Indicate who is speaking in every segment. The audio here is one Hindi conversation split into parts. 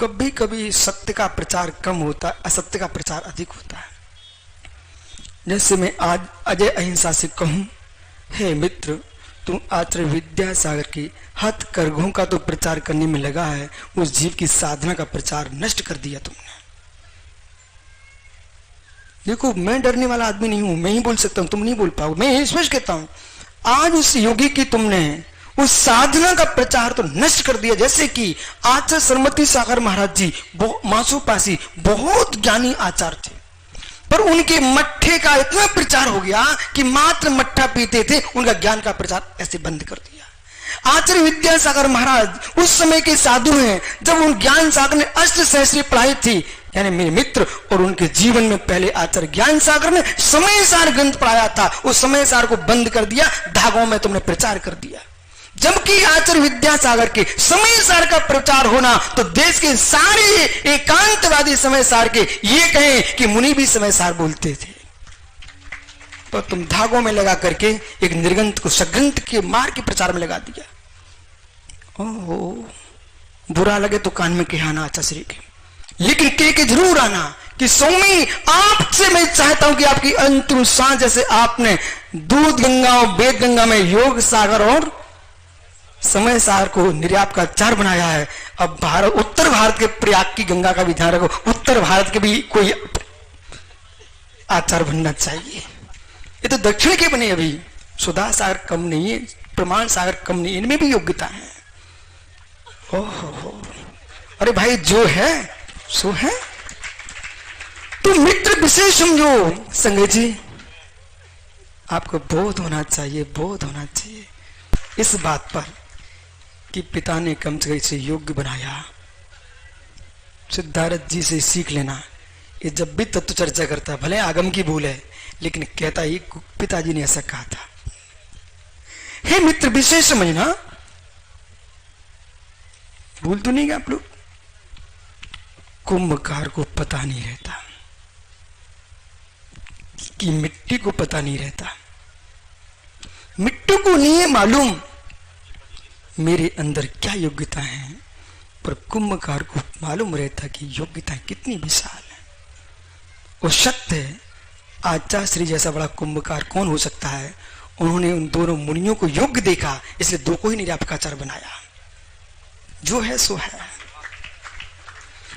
Speaker 1: कभी कभी सत्य का प्रचार कम होता है, असत्य का प्रचार अधिक होता है। जैसे मैं आज अजय अहिंसा से कहूं, हे मित्र, तुम आचार्य विद्यासागर की हथकरघों का तो प्रचार करने में लगा है, उस जीव की साधना का प्रचार नष्ट कर दिया तुमने। देखो, मैं डरने वाला आदमी नहीं हूं, मैं ही बोल सकता हूं, तुम नहीं बोल पाओ। मैं यही स्पष्ट कहता हूं, आज उस योगी की तुमने उस साधना का प्रचार तो नष्ट कर दिया। जैसे कि आचार्य सरमती सागर महाराज जी मासूपासी बहुत ज्ञानी आचार्य थे, पर उनके मट्ठे का इतना प्रचार हो गया कि मात्र मट्ठा पीते थे, उनका ज्ञान का प्रचार ऐसे बंद कर दिया। आचार्य विद्यासागर महाराज उस समय के साधु हैं जब उन ज्ञान सागर ने अष्ट सहस्त्री पढ़ाई थी, यानी मेरे मित्र, और उनके जीवन में पहले आचार्य ज्ञान सागर ने समय सार ग्रंथ पढ़ाया था, उस समय सार को बंद कर दिया, धागों में तुमने प्रचार कर दिया। जबकि आचार्य विद्यासागर के समय सार का प्रचार होना तो देश के सारे एकांतवादी समय सार के ये कहें कि मुनि भी समय सार बोलते थे, तो तुम धागों में लगा करके एक निर्ग्रंथ को सग्रंथ के मार के प्रचार में लगा दिया। ओहो, बुरा लगे तो कान में कहना आचार्य श्री के, लेकिन कह के जरूर आना कि स्वामी, आपसे मैं चाहता हूं कि आपकी अंतिम सांस, जैसे आपने दूध गंगा और वेद गंगा में योग सागर और समय सार को निर्यात का आचार बनाया है, अब भारत, उत्तर भारत के प्रयाग की गंगा का भी ध्यान रखो, उत्तर भारत के भी कोई आचार बनना चाहिए। ये तो दक्षिण के बने, अभी सुधा सागर कम नहीं है, प्रमाण सागर कम नहीं, इनमें भी योग्यता है। ओहो, अरे भाई, जो है सो है। तो मित्र विशेष समझो संजय जी, आपको बोध होना चाहिए, बोध होना चाहिए इस बात पर कि पिता ने कम से योग्य बनाया। सिद्धार्थ जी से सीख लेना, ये जब भी तत्व चर्चा करता है, भले आगम की भूल है, लेकिन कहता ही पिताजी ने ऐसा कहा था। हे मित्र विशेष समझना, भूल तो नहीं गए आप लोग? कुंभकार को पता नहीं रहता कि मिट्टी को पता नहीं रहता, मिट्टी को नहीं है मालूम मेरे अंदर क्या योग्यता है, पर कुंभकार को मालूम रहता कि योग्यता कितनी विशाल है। वो सत्य है, आचार्य श्री जैसा बड़ा कुंभकार कौन हो सकता है। उन्होंने उन दोनों मुनियों को योग्य देखा, इसलिए दो को ही निरापकाचार बनाया। जो है सो है,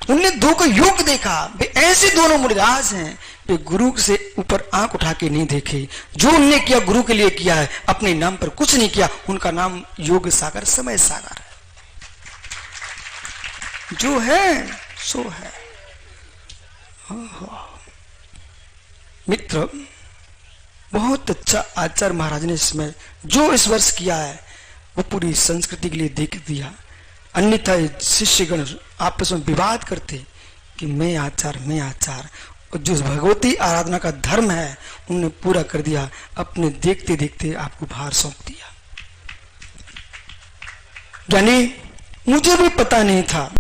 Speaker 1: उनने दो को योग्य देखा। वे ऐसे दोनों मुनिराज हैं, वे गुरु से ऊपर आंख उठा के नहीं देखे, जो उनने किया गुरु के लिए किया है, अपने नाम पर कुछ नहीं किया। उनका नाम योग सागर, समय सागर है। जो है सो है। मित्र, बहुत अच्छा आचार्य महाराज ने इसमें जो इस वर्ष किया है वो पूरी संस्कृति के लिए देख दिया। अन्यथा शिष्यगण आपस में विवाद करते कि मैं आचार, मैं आचार, और जो भगवती आराधना का धर्म है उन्होंने पूरा कर दिया, अपने देखते देखते आपको भार सौंप दिया। यानी मुझे भी पता नहीं था